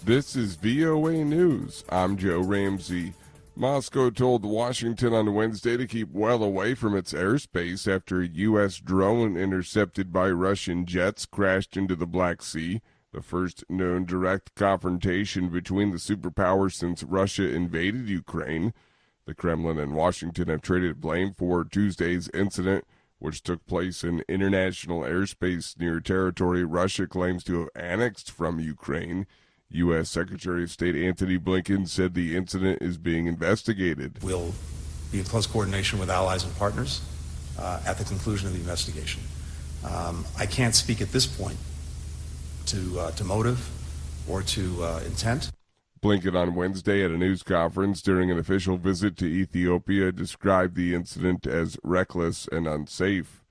This is VOA News. I'm Joe Ramsey. Moscow told Washington on Wednesday to keep well away from its airspace after a U.S. drone intercepted by Russian jets crashed into the Black Sea, the first known direct confrontation between the superpowers since Russia invaded Ukraine. The Kremlin and Washington have traded blame for Tuesday's incident, which took place in international airspace near territory Russia claims to have annexed from Ukraine. U.S. Secretary of State Antony Blinken said the incident is being investigated. We'll be in close coordination with allies and partners at the conclusion of the investigation. I can't speak at this point to motive or to intent. Blinken on Wednesday at a news conference during an official visit to Ethiopia described the incident as reckless and unsafe.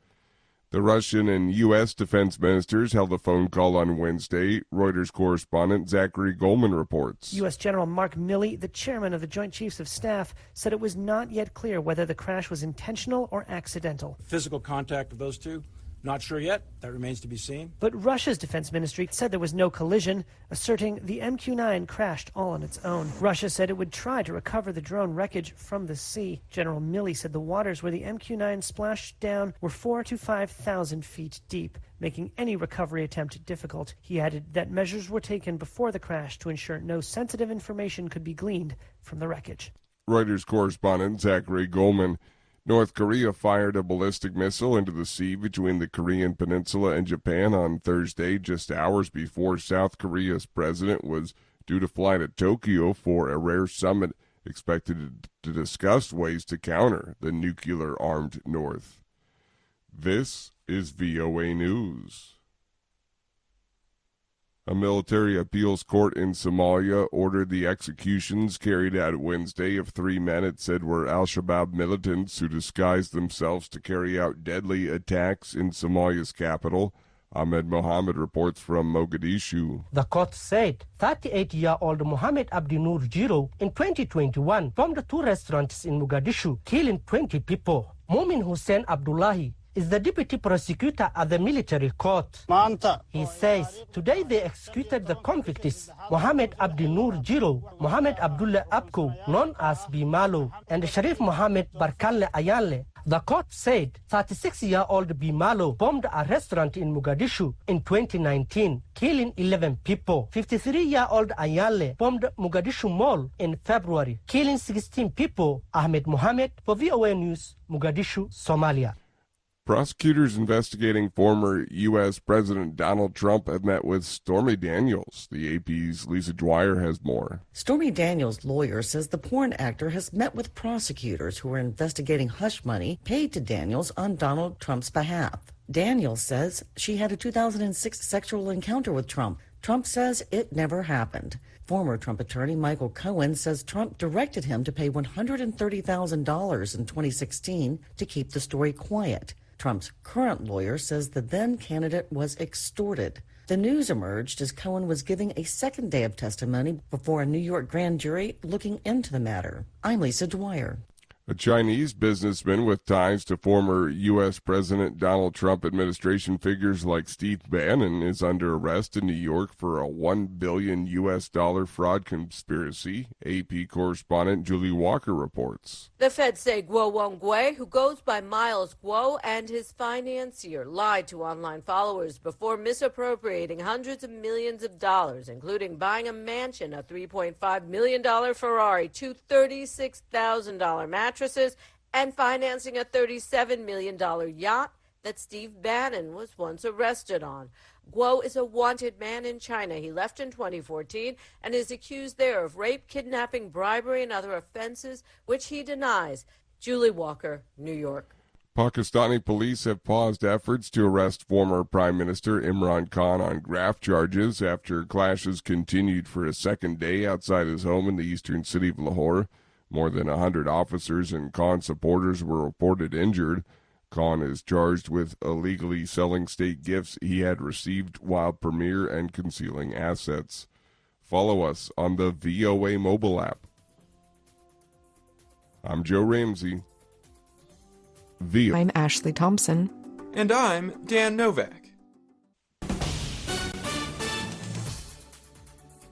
The Russian and U.S. defense ministers held a phone call on Wednesday. Reuters correspondent Zachary Goldman reports. U.S. General Mark Milley, the chairman of the Joint Chiefs of Staff, said it was not yet clear whether the crash was intentional or accidental. Physical contact of those two? Not sure yet. That remains to be seen. But Russia's defense ministry said there was no collision, asserting the MQ-9 crashed all on its own. Russia said it would try to recover the drone wreckage from the sea. General Milley said the waters where the MQ-9 splashed down were 4,000 to 5,000 feet deep, making any recovery attempt difficult. He added that measures were taken before the crash to ensure no sensitive information could be gleaned from the wreckage. Reuters correspondent Zachary Goldman. North Korea fired a ballistic missile into the sea between the Korean peninsula and Japan on Thursday, just hours before South Korea's president was due to fly to Tokyo for a rare summit expected to discuss ways to counter the nuclear-armed North. This is VOA News. A military appeals court in Somalia ordered the executions carried out Wednesday of 3 men it said were al-Shabaab militants who disguised themselves to carry out deadly attacks in Somalia's capital. Ahmed Mohammed reports from Mogadishu. The court said 38-year-old Mohammed Abdi Nur Jiro in 2021 bombed 2 restaurants in Mogadishu, killing 20 people. Mumin Hussein Abdullahi is the deputy prosecutor at the military court. He says today they executed the convicts Mohammed Abdi Nur Jiro, Mohammed Abdullah Abko, known as Bimalo, and Sharif Mohammed Barkanle Ayale. The court said 36-year-old Bimalo bombed a restaurant in Mogadishu in 2019, killing 11 people. 53-year-old Ayale bombed Mogadishu Mall in February, killing 16 people. Ahmed Mohammed for VOA News, Mogadishu, Somalia. Prosecutors investigating former U.S. President Donald Trump have met with Stormy Daniels. The AP's Lisa Dwyer has more. Stormy Daniels' lawyer says the porn actor has met with prosecutors who are investigating hush money paid to Daniels on Donald Trump's behalf. Daniels says she had a 2006 sexual encounter with Trump. Trump says it never happened. Former Trump attorney Michael Cohen says Trump directed him to pay $130,000 in 2016 to keep the story quiet. Trump's current lawyer says the then candidate was extorted. The news emerged as Cohen was giving a second day of testimony before a New York grand jury looking into the matter. I'm Lisa Dwyer. A Chinese businessman with ties to former U.S. President Donald Trump administration figures like Steve Bannon is under arrest in New York for a $1 billion fraud conspiracy. AP correspondent Julie Walker reports. The feds say Guo Wengui, who goes by Miles Guo, and his financier lied to online followers before misappropriating hundreds of millions of dollars, including buying a mansion, a $3.5 million Ferrari, 2 $36,000 mattresses, and financing a $37 million yacht that Steve Bannon was once arrested on. Guo is a wanted man in China. He left in 2014 and is accused there of rape, kidnapping, bribery, and other offenses, which he denies. Julie Walker, New York. Pakistani police have paused efforts to arrest former Prime Minister Imran Khan on graft charges after clashes continued for a second day outside his home in the eastern city of Lahore. More than 100 officers and Khan supporters were reported injured. Khan is charged with illegally selling state gifts he had received while premier and concealing assets. Follow us on the VOA mobile app. I'm Joe Ramsey. I'm Ashley Thompson. And I'm Dan Novak.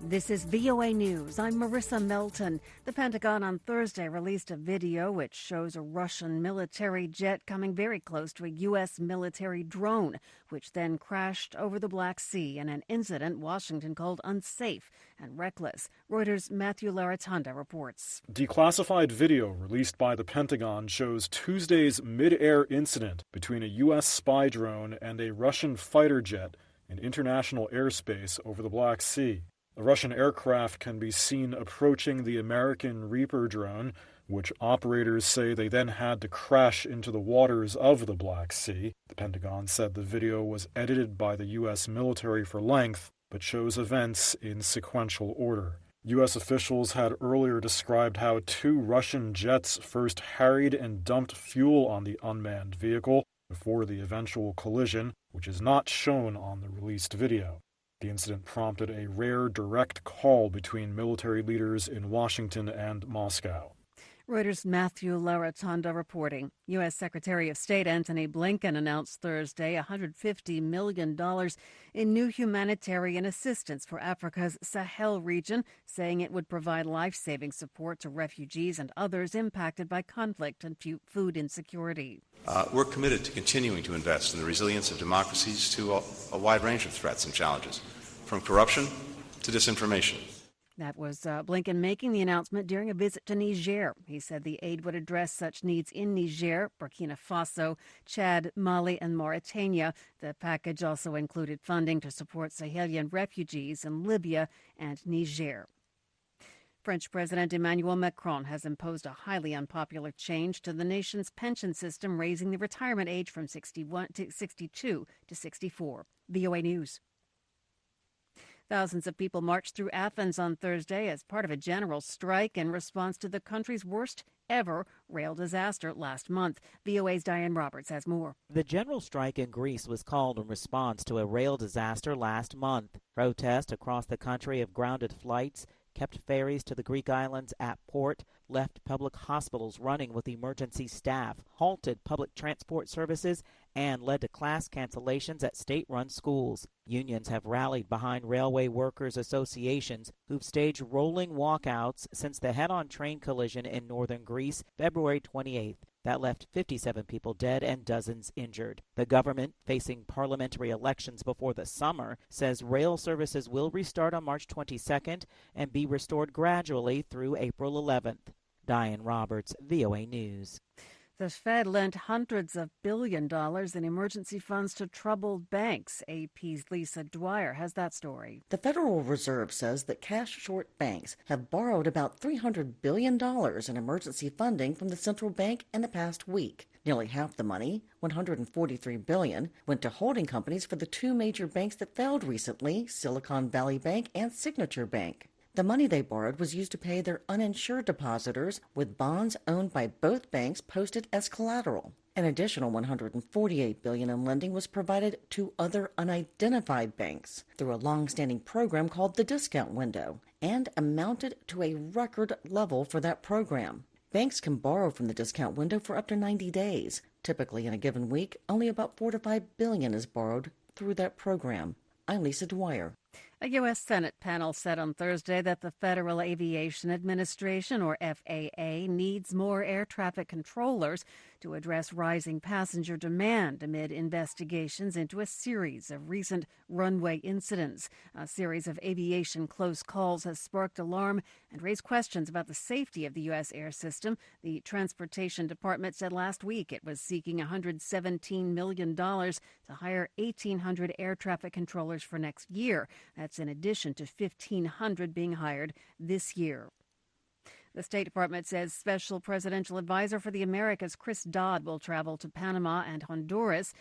This is VOA News. I'm Marissa Melton. The Pentagon on Thursday released a video which shows a Russian military jet coming very close to a U.S. military drone, which then crashed over the Black Sea in an incident Washington called unsafe and reckless. Reuters' Matthew Laratanda reports. Declassified video released by the Pentagon shows Tuesday's mid-air incident between a U.S. spy drone and a Russian fighter jet in international airspace over the Black Sea. The Russian aircraft can be seen approaching the American Reaper drone, which operators say they then had to crash into the waters of the Black Sea. The Pentagon said the video was edited by the U.S. military for length, but shows events in sequential order. U.S. officials had earlier described how two Russian jets first harried and dumped fuel on the unmanned vehicle before the eventual collision, which is not shown on the released video. The incident prompted a rare direct call between military leaders in Washington and Moscow. Reuters' Matthew Laratanda reporting. U.S. Secretary of State Antony Blinken announced Thursday $150 million in new humanitarian assistance for Africa's Sahel region, saying it would provide life-saving support to refugees and others impacted by conflict and food insecurity. We're committed to continuing to invest in the resilience of democracies to a wide range of threats and challenges, from corruption to disinformation. That was Blinken making the announcement during a visit to Niger. He said the aid would address such needs in Niger, Burkina Faso, Chad, Mali, and Mauritania. The package also included funding to support Sahelian refugees in Libya and Niger. French President Emmanuel Macron has imposed a highly unpopular change to the nation's pension system, raising the retirement age from 62 to 64. VOA News. Thousands of people marched through Athens on Thursday as part of a general strike in response to the country's worst ever rail disaster last month. VOA's Diane Roberts has more. The general strike in Greece was called in response to a rail disaster last month. Protests across the country have grounded flights, kept ferries to the Greek islands at port, left public hospitals running with emergency staff, halted public transport services, and led to class cancellations at state-run schools. Unions have rallied behind railway workers' associations who've staged rolling walkouts since the head-on train collision in northern Greece February 28th. That left 57 people dead and dozens injured. The government, facing parliamentary elections before the summer, says rail services will restart on March 22nd and be restored gradually through April 11th. Diane Roberts, VOA News. The Fed lent hundreds of $billions in emergency funds to troubled banks. AP's Lisa Dwyer has that story. The Federal Reserve says that cash-short banks have borrowed about $300 billion in emergency funding from the central bank in the past week. Nearly half the money, $143 billion, went to holding companies for the two major banks that failed recently, Silicon Valley Bank and Signature Bank. The money they borrowed was used to pay their uninsured depositors with bonds owned by both banks posted as collateral. An additional $148 billion in lending was provided to other unidentified banks through a long-standing program called the Discount Window and amounted to a record level for that program. Banks can borrow from the discount window for up to 90 days. Typically in a given week, only about $4 to $5 billion is borrowed through that program. I'm Lisa Dwyer. A U.S. Senate panel said on Thursday that the Federal Aviation Administration, or FAA, needs more air traffic controllers to address rising passenger demand amid investigations into a series of recent runway incidents. A series of aviation close calls has sparked alarm and raised questions about the safety of the U.S. air system. The Transportation Department said last week it was seeking $117 million to hire 1,800 air traffic controllers for next year. That's in addition to 1,500 being hired this year. The State Department says Special Presidential Advisor for the Americas Chris Dodd will travel to Panama and Honduras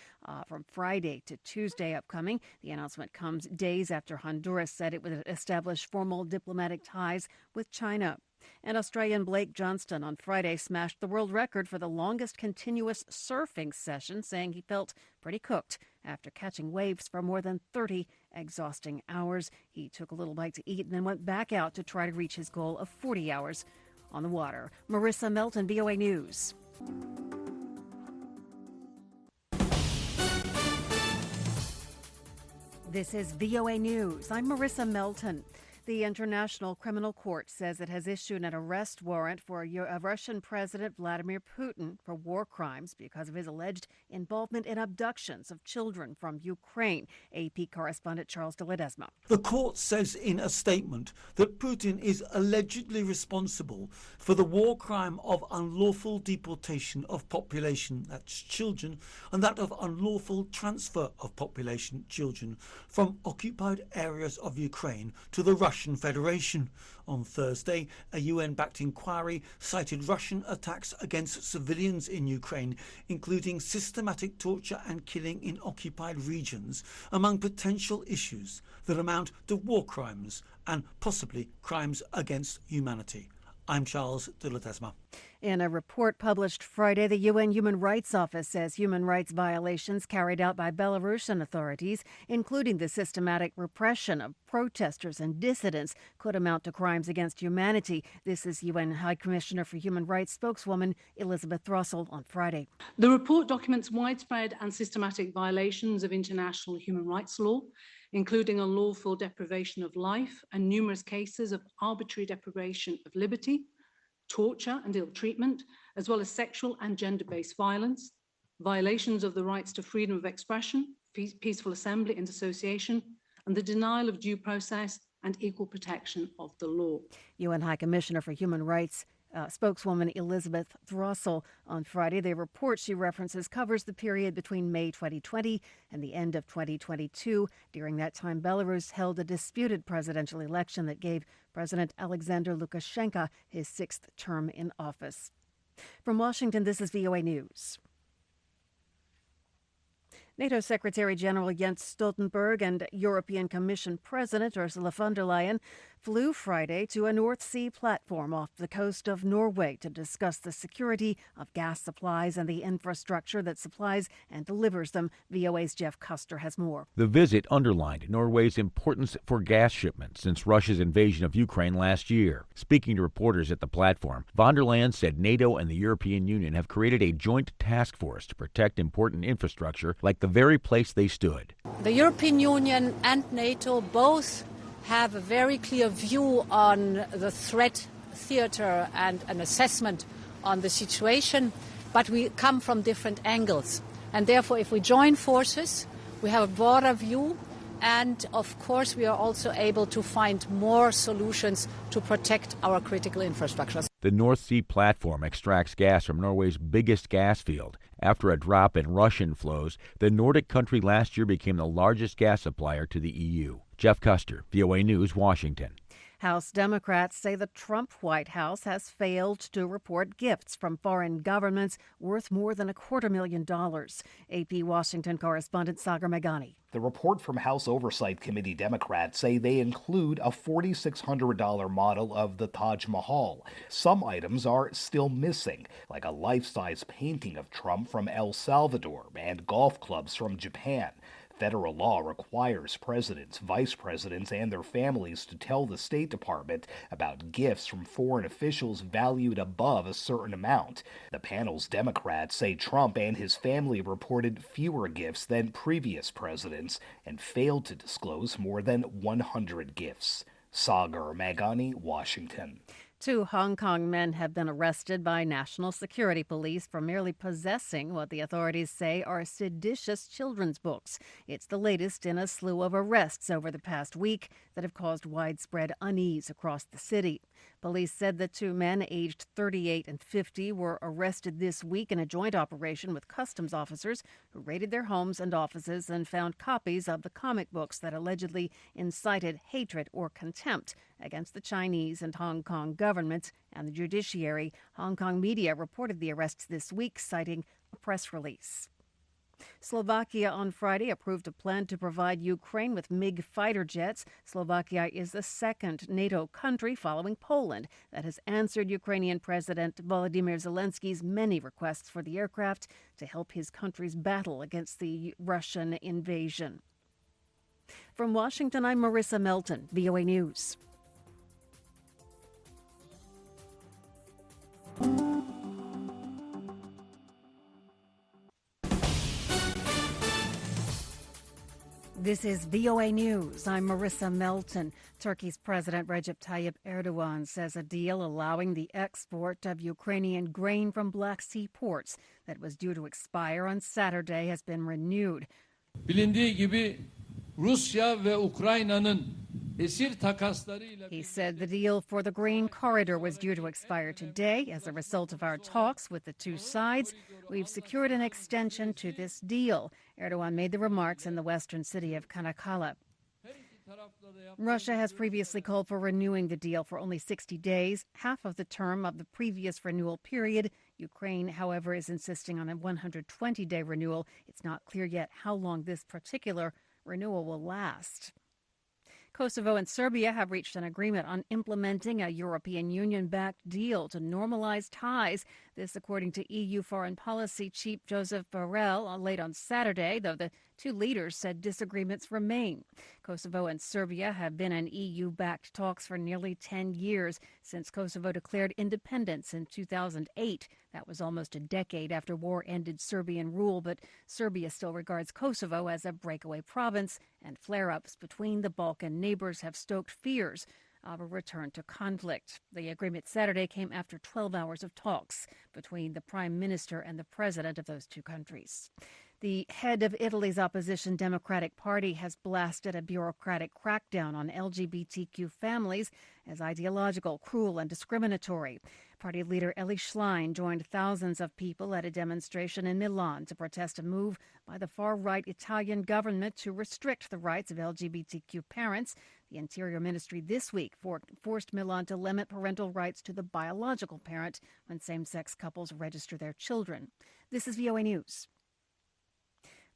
from Friday to Tuesday upcoming. The announcement comes days after Honduras said it would establish formal diplomatic ties with China. And Australian Blake Johnston on Friday smashed the world record for the longest continuous surfing session, saying he felt pretty cooked after catching waves for more than 30 exhausting hours. He took a little bite to eat and then went back out to try to reach his goal of 40 hours on the water. Marissa Melton, VOA News. This is VOA News. I'm Marissa Melton. The International Criminal Court says it has issued an arrest warrant for Russian President Vladimir Putin for war crimes because of his alleged involvement in abductions of children from Ukraine. AP correspondent Charles de Ledesma. The court says in a statement that Putin is allegedly responsible for the war crime of unlawful deportation of population, that's children, and that of unlawful transfer of population, children, from occupied areas of Ukraine to the Russian Federation. On Thursday, a UN-backed inquiry cited Russian attacks against civilians in Ukraine, including systematic torture and killing in occupied regions, among potential issues that amount to war crimes and possibly crimes against humanity. I'm Charles de Ledesma. In a report published Friday, the UN Human Rights Office says human rights violations carried out by Belarusian authorities, including the systematic repression of protesters and dissidents, could amount to crimes against humanity. This is UN High Commissioner for Human Rights spokeswoman Elizabeth Throssell on Friday. The report documents widespread and systematic violations of international human rights law, including unlawful deprivation of life and numerous cases of arbitrary deprivation of liberty, torture and ill treatment, as well as sexual and gender-based violence, violations of the rights to freedom of expression, peaceful assembly and association, and the denial of due process and equal protection of the law. UN High Commissioner for Human Rights spokeswoman Elizabeth Throssell on Friday. The report she references covers the period between May 2020 and the end of 2022. During that time, Belarus held a disputed presidential election that gave President Alexander Lukashenko his sixth term in office. From Washington, this is VOA News. NATO Secretary General Jens Stoltenberg and European Commission President Ursula von der Leyen flew Friday to a North Sea platform off the coast of Norway to discuss the security of gas supplies and the infrastructure that supplies and delivers them. VOA's Jeff Custer has more. The visit underlined Norway's importance for gas shipments since Russia's invasion of Ukraine last year. Speaking to reporters at the platform, von der Leyen said NATO and the European Union have created a joint task force to protect important infrastructure like the very place they stood. The European Union and NATO both have a very clear view on the threat theater and an assessment on the situation, but we come from different angles. And therefore, if we join forces, we have a broader view, and of course we are also able to find more solutions to protect our critical infrastructure. The North Sea platform extracts gas from Norway's biggest gas field. After a drop in Russian flows, the Nordic country last year became the largest gas supplier to the EU. Jeff Custer, VOA News, Washington. House Democrats say the Trump White House has failed to report gifts from foreign governments worth more than $250,000. AP Washington correspondent Sagar Meghani. The report from House Oversight Committee Democrats say they include a $4,600 model of the Taj Mahal. Some items are still missing, like a life-size painting of Trump from El Salvador and golf clubs from Japan. Federal law requires presidents, vice presidents, and their families to tell the State Department about gifts from foreign officials valued above a certain amount. The panel's Democrats say Trump and his family reported fewer gifts than previous presidents and failed to disclose more than 100 gifts. Sagar Meghani, Washington. 2 Hong Kong men have been arrested by national security police for merely possessing what the authorities say are seditious children's books. It's the latest in a slew of arrests over the past week that have caused widespread unease across the city. Police said the 2 men, aged 38 and 50, were arrested this week in a joint operation with customs officers who raided their homes and offices and found copies of the comic books that allegedly incited hatred or contempt against the Chinese and Hong Kong governments and the judiciary. Hong Kong media reported the arrests this week, citing a press release. Slovakia on Friday approved a plan to provide Ukraine with MiG fighter jets. Slovakia is the second NATO country following Poland that has answered Ukrainian President Volodymyr Zelensky's many requests for the aircraft to help his country's battle against the Russian invasion. From Washington, I'm Marissa Melton, VOA News. This is VOA News. I'm Marissa Melton. Turkey's President Recep Tayyip Erdogan says a deal allowing the export of Ukrainian grain from Black Sea ports that was due to expire on Saturday has been renewed. Bilindiği gibi Rusya ve Ukrayna'nın esir takaslarıyla. He said the deal for the grain corridor was due to expire today. As a result of our talks with the two sides, we've secured an extension to this deal. Erdogan made the remarks in the western city of Çanakkale. Russia has previously called for renewing the deal for only 60 days, half of the term of the previous renewal period. Ukraine, however, is insisting on a 120-day renewal. It's not clear yet how long this particular renewal will last. Kosovo and Serbia have reached an agreement on implementing a European Union-backed deal to normalize ties. This, according to EU Foreign Policy Chief Joseph Borrell, late on Saturday, though the two leaders said disagreements remain. Kosovo and Serbia have been in EU-backed talks for nearly 10 years, since Kosovo declared independence in 2008. That was almost a decade after war ended Serbian rule, but Serbia still regards Kosovo as a breakaway province, and flare-ups between the Balkan neighbors have stoked fears of a return to conflict. The agreement Saturday came after 12 hours of talks between the prime minister and the president of those two countries. The head of Italy's opposition Democratic Party has blasted a bureaucratic crackdown on LGBTQ families as ideological, cruel, and discriminatory. Party leader Elly Schlein joined thousands of people at a demonstration in Milan to protest a move by the far-right Italian government to restrict the rights of LGBTQ parents. The Interior Ministry this week forced Milan to limit parental rights to the biological parent when same-sex couples register their children. This is VOA News.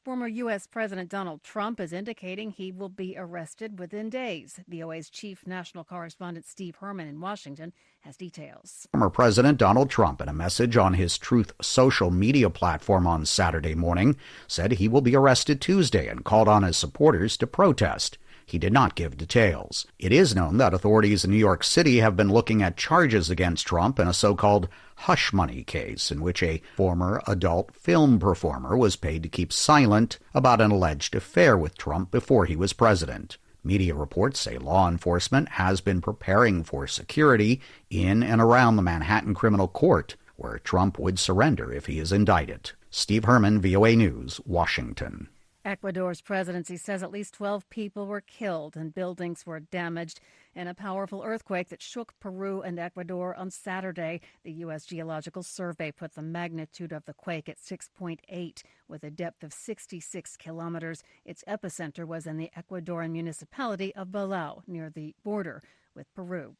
Former U.S. President Donald Trump is indicating he will be arrested within days. VOA's chief national correspondent Steve Herman in Washington has details. Former President Donald Trump, in a message on his Truth social media platform on Saturday morning, said he will be arrested Tuesday and called on his supporters to protest. He did not give details. It is known that authorities in New York City have been looking at charges against Trump in a so-called hush money case in which a former adult film performer was paid to keep silent about an alleged affair with Trump before he was president. Media reports say law enforcement has been preparing for security in and around the Manhattan Criminal Court, where Trump would surrender if he is indicted. Steve Herman, VOA News, Washington. Ecuador's presidency says at least 12 people were killed and buildings were damaged in a powerful earthquake that shook Peru and Ecuador on Saturday. The U.S. Geological Survey put the magnitude of the quake at 6.8 with a depth of 66 kilometers. Its epicenter was in the Ecuadorian municipality of Balao, near the border with Peru.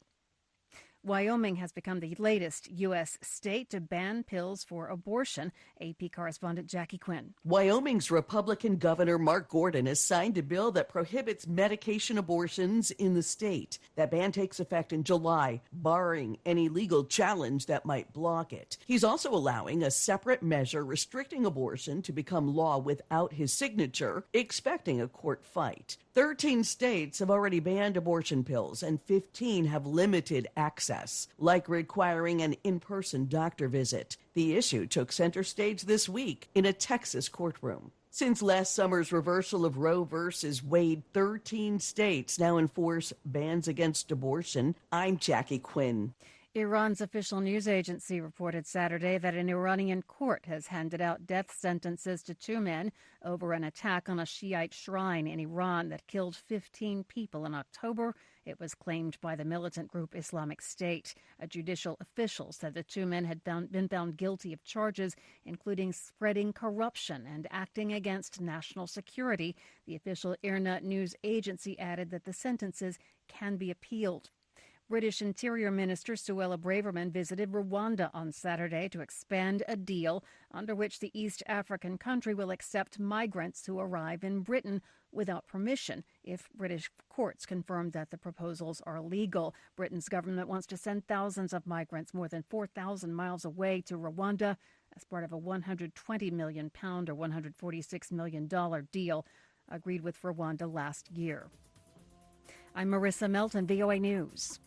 Wyoming has become the latest U.S. state to ban pills for abortion. AP correspondent Jackie Quinn. Wyoming's Republican Governor Mark Gordon has signed a bill that prohibits medication abortions in the state. That ban takes effect in July, barring any legal challenge that might block it. He's also allowing a separate measure restricting abortion to become law without his signature, expecting a court fight. 13 states have already banned abortion pills, and 15 have limited access, like requiring an in-person doctor visit. The issue took center stage this week in a Texas courtroom. Since last summer's reversal of Roe versus Wade, 13 states now enforce bans against abortion. I'm Jackie Quinn. Iran's official news agency reported Saturday that an Iranian court has handed out death sentences to 2 men over an attack on a Shiite shrine in Iran that killed 15 people in October. It was claimed by the militant group Islamic State. A judicial official said the 2 men had been found guilty of charges, including spreading corruption and acting against national security. The official IRNA news agency added that the sentences can be appealed. British Interior Minister Suella Braverman visited Rwanda on Saturday to expand a deal under which the East African country will accept migrants who arrive in Britain without permission if British courts confirm that the proposals are legal. Britain's government wants to send thousands of migrants more than 4,000 miles away to Rwanda as part of a £120 million or $146 million deal agreed with Rwanda last year. I'm Marissa Melton, VOA News.